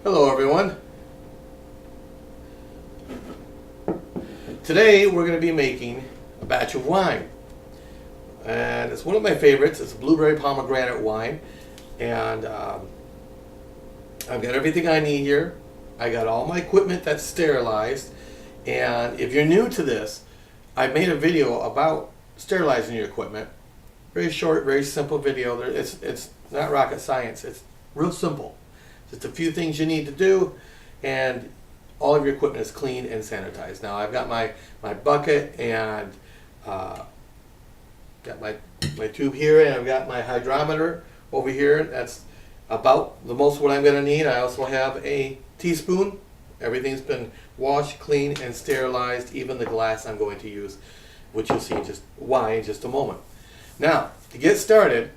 Hello everyone. Today we're going to be making a batch of wine. And it's one of my favorites. It's a blueberry pomegranate wine. And I've got everything I need here. I got all my equipment that's sterilized. And if you're new to this, I made a video about sterilizing your equipment. Very short, very simple video. It's not rocket science. It's real simple. Just a few things you need to do, and all of your equipment is clean and sanitized. Now I've got my bucket and got my tube here, and I've got my hydrometer over here. That's about the most what I'm going to need. I also have a teaspoon. Everything's been washed, clean, and sterilized, even the glass I'm going to use, which you'll see just why in just a moment. Now, to get started,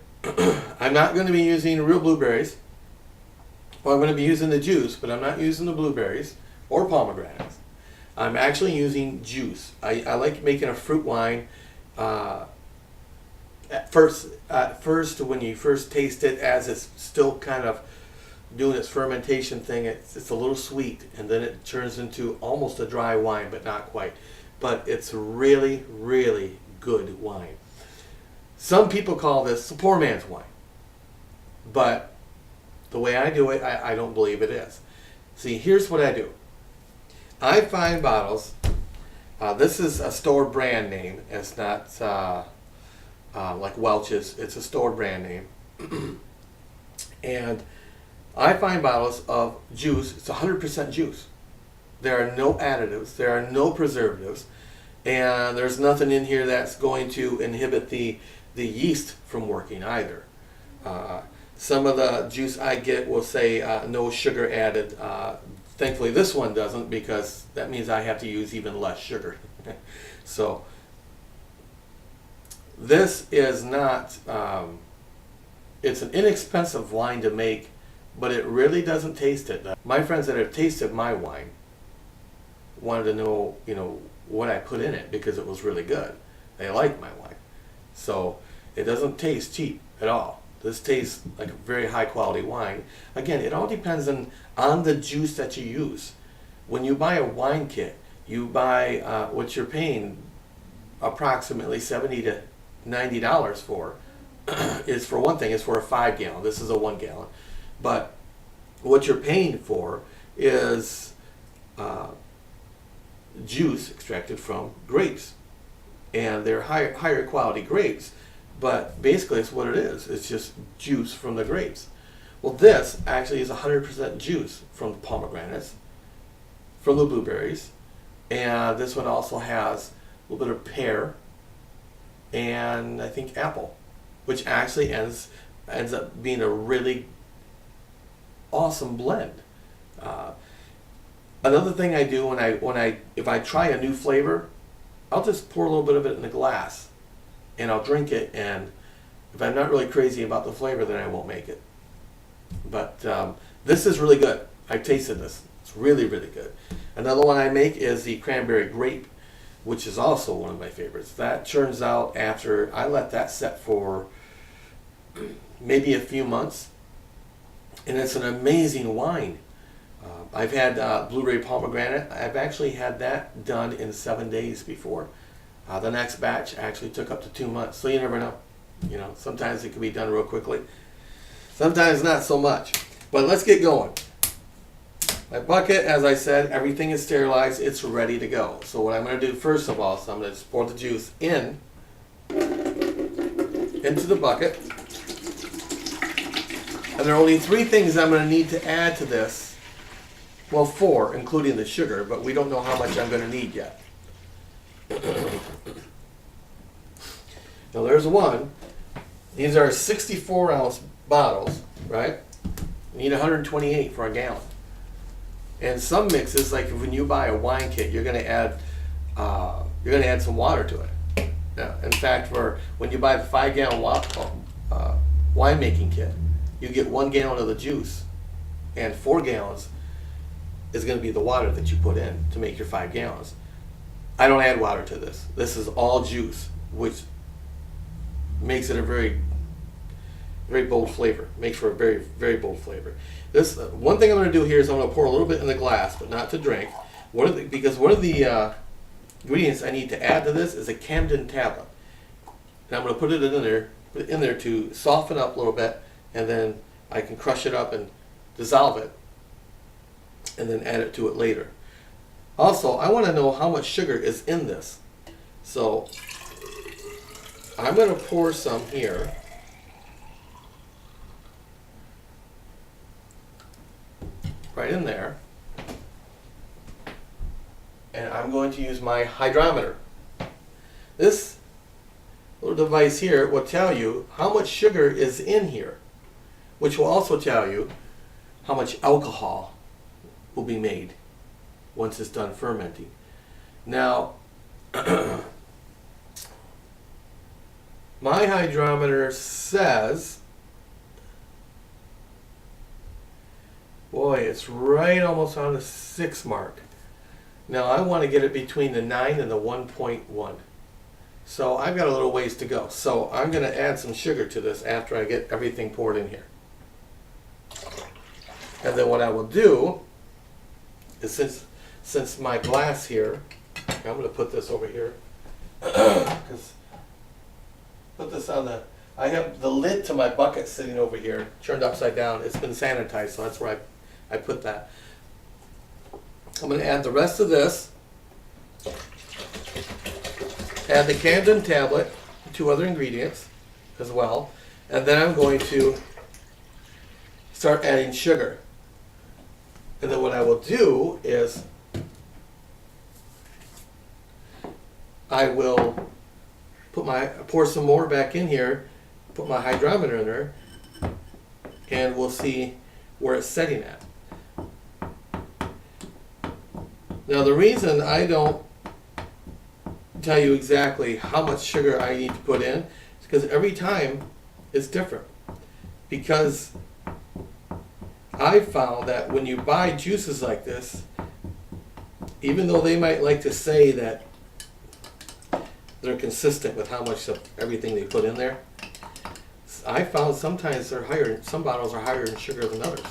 I'm not going to be using real blueberries. Well, I'm going to be using the juice, but I'm not using the blueberries or pomegranates. I'm actually using juice. I like making a fruit wine. At first, when you first taste it, as it's still kind of doing its fermentation thing, it's a little sweet, and then it turns into almost a dry wine, but not quite. But it's really, really good wine. Some people call this the poor man's wine, but the way I do it, I don't believe it is. See, here's what I do. I find bottles. This is a store brand name. It's not like Welch's. It's a store brand name. And I find bottles of juice. It's 100% juice. There are no additives. There are no preservatives. And there's nothing in here that's going to inhibit the yeast from working either. Some of the juice I get will say no sugar added. Thankfully this one doesn't, because that means I have to use even less sugar. So this is not, it's an inexpensive wine to make, but it really doesn't taste it. My friends that have tasted my wine wanted to know, what I put in it, because it was really good. They like my wine. So it doesn't taste cheap at all. This tastes like a very high quality wine. Again, it all depends on the juice that you use. When you buy a wine kit, you buy what you're paying approximately $70 to $90 for. Is for one thing, is for a 5 gallon. This is a 1 gallon. But what you're paying for is juice extracted from grapes. And they're higher quality grapes. But basically it's what it is. It's just juice from the grapes. Well, this actually is 100% juice from the pomegranates, from the blueberries, and this one also has a little bit of pear and I think apple, which actually ends up being a really awesome blend. Another thing I do if I try a new flavor, I'll just pour a little bit of it in a glass. And I'll drink it, and if I'm not really crazy about the flavor, then I won't make it. But this is really good. I've tasted this. It's really, really good. Another one I make is the cranberry grape, which is also one of my favorites. That turns out after I let that set for maybe a few months, and it's an amazing wine. I've had blueberry pomegranate. I've actually had that done in 7 days before. The next batch actually took up to 2 months, so you never know. Sometimes it can be done real quickly. Sometimes not so much. But let's get going. My bucket, as I said, everything is sterilized. It's ready to go. So what I'm going to do first of all, I'm going to just pour the juice into the bucket. And there are only 3 things I'm going to need to add to this. Well, 4, including the sugar, but we don't know how much I'm going to need yet. Now there's one. These are 64-ounce bottles, right? You need 128 for a gallon. And some mixes, like when you buy a wine kit, you're going to add some water to it. Now, in fact, when you buy the 5-gallon winemaking kit, you get 1 gallon of the juice, and 4 gallons is going to be the water that you put in to make your 5 gallons. I don't add water to this. This is all juice, which makes it a very very bold flavor. Makes for a very, very bold flavor. This one thing I'm going to do here is I'm going to pour a little bit in the glass, but not to drink. Because one of the ingredients I need to add to this is a Camden tablet. And I'm going to put it in there to soften up a little bit, and then I can crush it up and dissolve it, and then add it to it later. Also, I want to know how much sugar is in this. So I'm going to pour some here. Right in there. And I'm going to use my hydrometer. This little device here will tell you how much sugar is in here, which will also tell you how much alcohol will be made once it's done fermenting. Now, my hydrometer says, boy, it's right almost on the 6 mark. Now I want to get it between the 9 and the 1.1. So I've got a little ways to go. So I'm going to add some sugar to this after I get everything poured in here. And then what I will do is, since my glass here, I'm going to put this over here. Because put this on the, I have the lid to my bucket sitting over here, turned upside down. It's been sanitized, so that's where I put that. I'm going to add the rest of this. Add the Camden tablet, 2 other ingredients as well. And then I'm going to start adding sugar. And then what I will do is I will pour some more back in here, put my hydrometer in there, and we'll see where it's setting at. Now the reason I don't tell you exactly how much sugar I need to put in is because every time it's different. Because I found that when you buy juices like this, even though they might like to say that they're consistent with how much of everything they put in there, I found sometimes they're higher, some bottles are higher in sugar than others.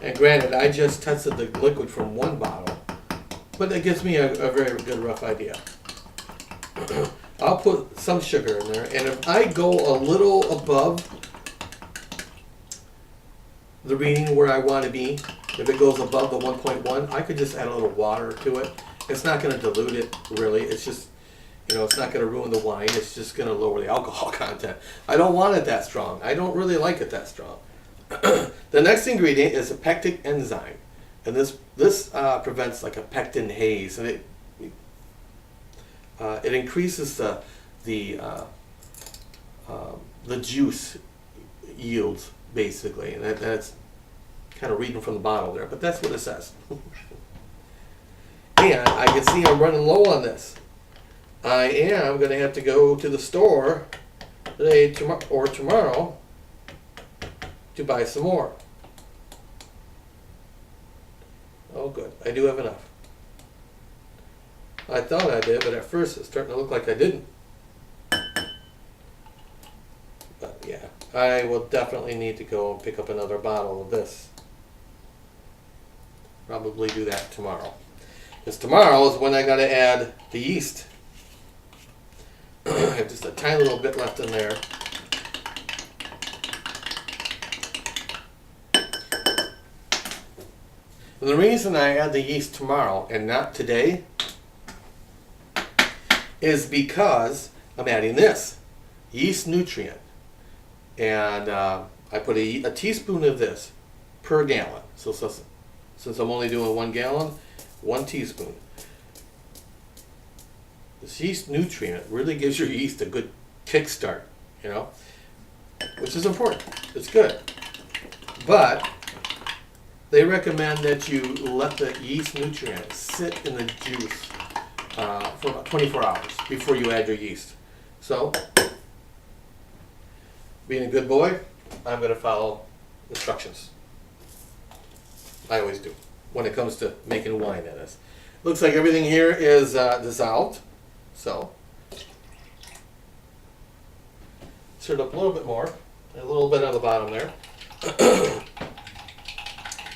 And granted, I just tested the liquid from 1 bottle, but it gives me a very good rough idea. I'll put some sugar in there, and if I go a little above the reading where I want to be, if it goes above the 1.1, I could just add a little water to it. It's not going to dilute it, really. It's just, it's not going to ruin the wine. It's just going to lower the alcohol content. I don't want it that strong. I don't really like it that strong. The next ingredient is a pectic enzyme, and this prevents like a pectin haze, and it increases the juice yields basically, and that's kind of reading from the bottle there, but that's what it says. And I can see I'm running low on this. I am going to have to go to the store today or tomorrow to buy some more. Oh good, I do have enough. I thought I did, but at first it's starting to look like I didn't. But yeah, I will definitely need to go and pick up another bottle of this. Probably do that tomorrow. Because tomorrow is when I got to add the yeast. I have just a tiny little bit left in there. And the reason I add the yeast tomorrow and not today is because I'm adding this yeast nutrient. And I put a teaspoon of this per gallon. So since I'm only doing 1 gallon, 1 teaspoon. This yeast nutrient really gives your yeast a good kickstart, which is important. It's good. But they recommend that you let the yeast nutrient sit in the juice for about 24 hours before you add your yeast. So, being a good boy, I'm going to follow instructions. I always do when it comes to making wine in this. Looks like everything here is dissolved. So, stir it up a little bit more, a little bit on the bottom there.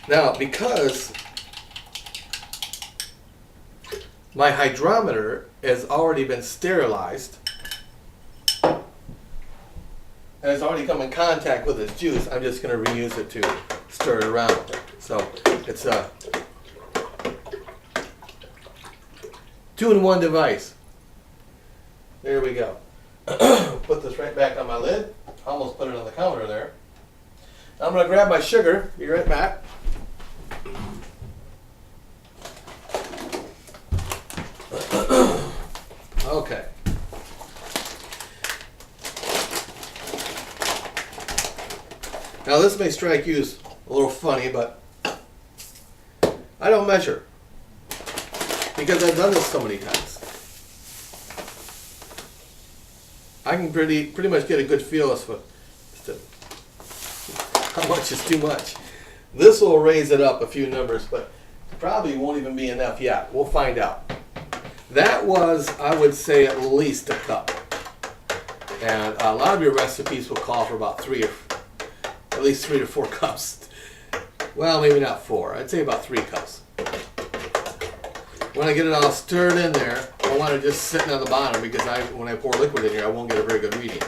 Now, because my hydrometer has already been sterilized, and it's already come in contact with this juice, I'm just going to reuse it to stir it around. So it's a 2-in-1 device. There we go. Put this right back on my lid. Almost put it on the counter there. Now I'm going to grab my sugar. Be right back. Okay. Now this may strike you as a little funny, but I don't measure because I've done this so many times. I can pretty much get a good feel as to how much is too much. This will raise it up a few numbers, but probably won't even be enough yet. We'll find out. That was, I would say, at least a cup. And a lot of your recipes will call for about at least 3 to 4 cups. Well, maybe not 4. I'd say about 3 cups. When I get it all stirred in there, I want it just sitting on the bottom because when I pour liquid in here, I won't get a very good reading.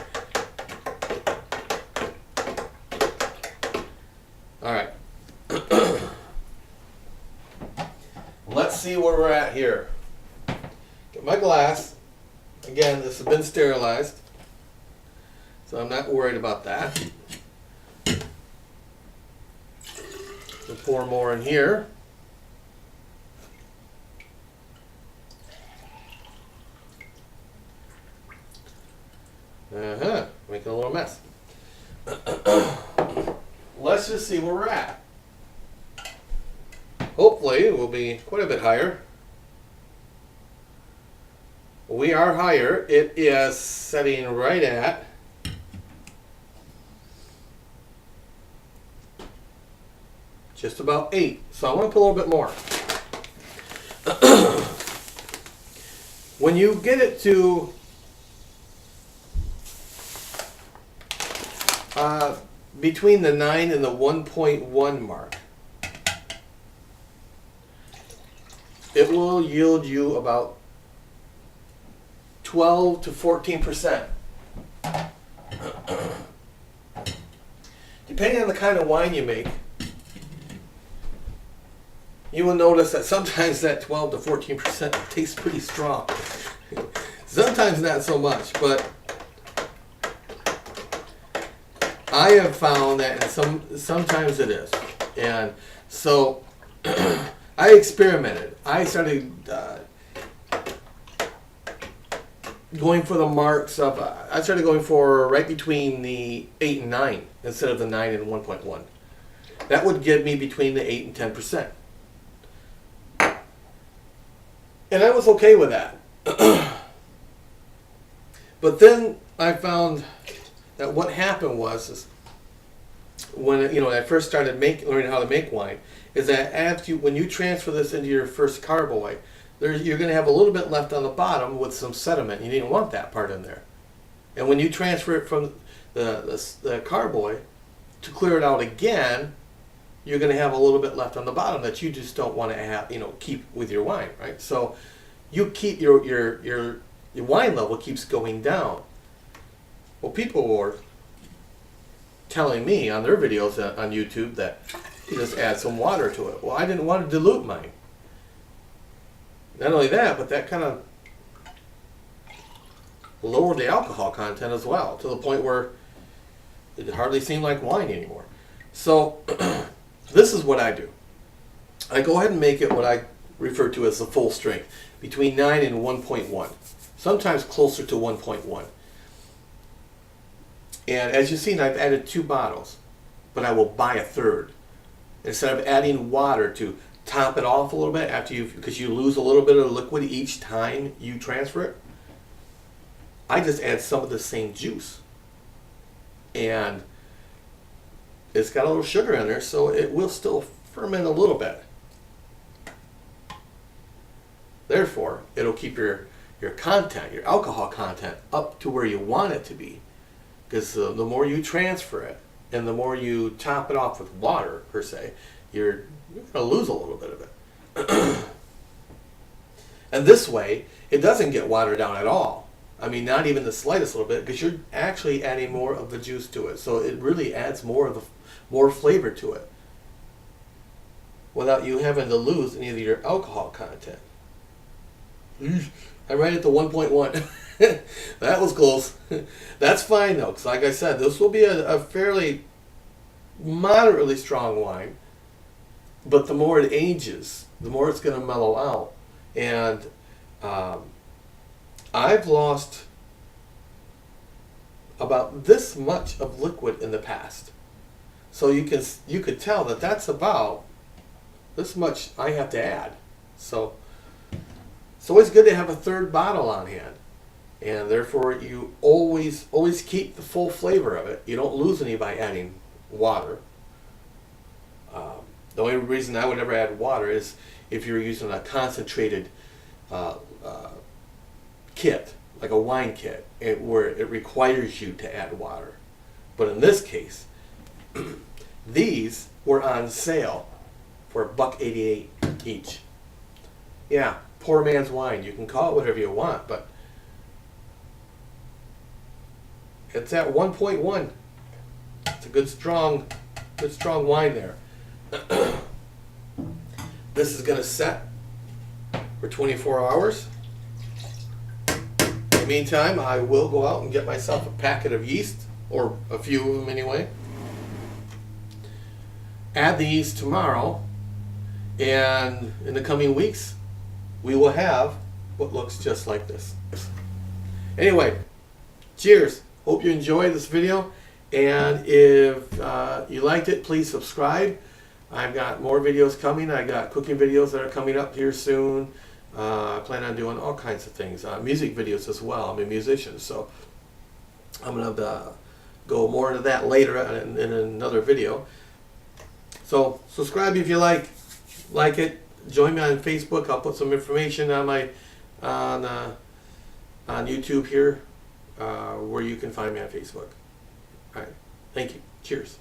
All right. Let's see where we're at here. Get my glass. Again, this has been sterilized, so I'm not worried about that. We'll pour more in here. Making a little mess. Let's just see where we're at. Hopefully it will be quite a bit higher. We are higher. It is setting right at just about 8. So I want to put a little bit more. When you get it to between the 9 and the 1.1 mark, it will yield you about 12 to 14%. Depending on the kind of wine you make, you will notice that sometimes that 12 to 14% tastes pretty strong. Sometimes not so much, but I have found that sometimes it is. And so I experimented. I started going for the marks of, I started going for right between the 8 and 9 instead of the 9 and 1.1. That would give me between the 8 and 10%. And I was okay with that. But then I found that what happened was when I first started learning how to make wine, is that when you transfer this into your first carboy, you're going to have a little bit left on the bottom with some sediment. You didn't want that part in there. And when you transfer it from the carboy to clear it out again, you're going to have a little bit left on the bottom that you just don't want to have, keep with your wine, right? So you keep your wine level keeps going down. Well, people were telling me on their videos on YouTube that you just add some water to it. Well, I didn't want to dilute mine. Not only that, but that kind of lowered the alcohol content as well, to the point where it hardly seemed like wine anymore. So this is what I do. I go ahead and make it what I refer to as the full strength, between 9 and 1.1, sometimes closer to 1.1. And as you've seen, I've added 2 bottles, but I will buy a third. Instead of adding water to top it off a little bit because you lose a little bit of liquid each time you transfer it, I just add some of the same juice. And it's got a little sugar in there, so it will still ferment a little bit. Therefore, it'll keep your content, your alcohol content, up to where you want it to be. because the more you transfer it and the more you top it off with water, per se, you're going to lose a little bit of it. And this way, it doesn't get watered down at all. I mean, not even the slightest little bit, because you're actually adding more of the juice to it. So it really adds more flavor to it, without you having to lose any of your alcohol content. I'm right at the 1.1. That was close. That's fine though, because like I said, this will be a fairly moderately strong wine. But the more it ages, the more it's going to mellow out. And I've lost about this much of liquid in the past. So you could tell that that's about this much I have to add. So it's always good to have a third bottle on hand. And therefore you always keep the full flavor of it. You don't lose any by adding water. The only reason I would ever add water is if you're using a concentrated kit, like a wine kit, where it requires you to add water. But in this case, these were on sale for $1.88 each. Yeah, poor man's wine. You can call it whatever you want, but it's at 1.1. It's a good strong wine there. This is going to set for 24 hours. In the meantime, I will go out and get myself a packet of yeast, or a few of them anyway. Add the yeast tomorrow, and in the coming weeks, we will have what looks just like this. Anyway, cheers. Hope you enjoyed this video, and if you liked it, please subscribe. I've got more videos coming. I got cooking videos that are coming up here soon. I plan on doing all kinds of things. Music videos as well. I'm a musician, so I'm going to go more into that later in another video. So subscribe if you like it. Join me on Facebook. I'll put some information on my on YouTube here, where you can find me on Facebook. All right. Thank you. Cheers.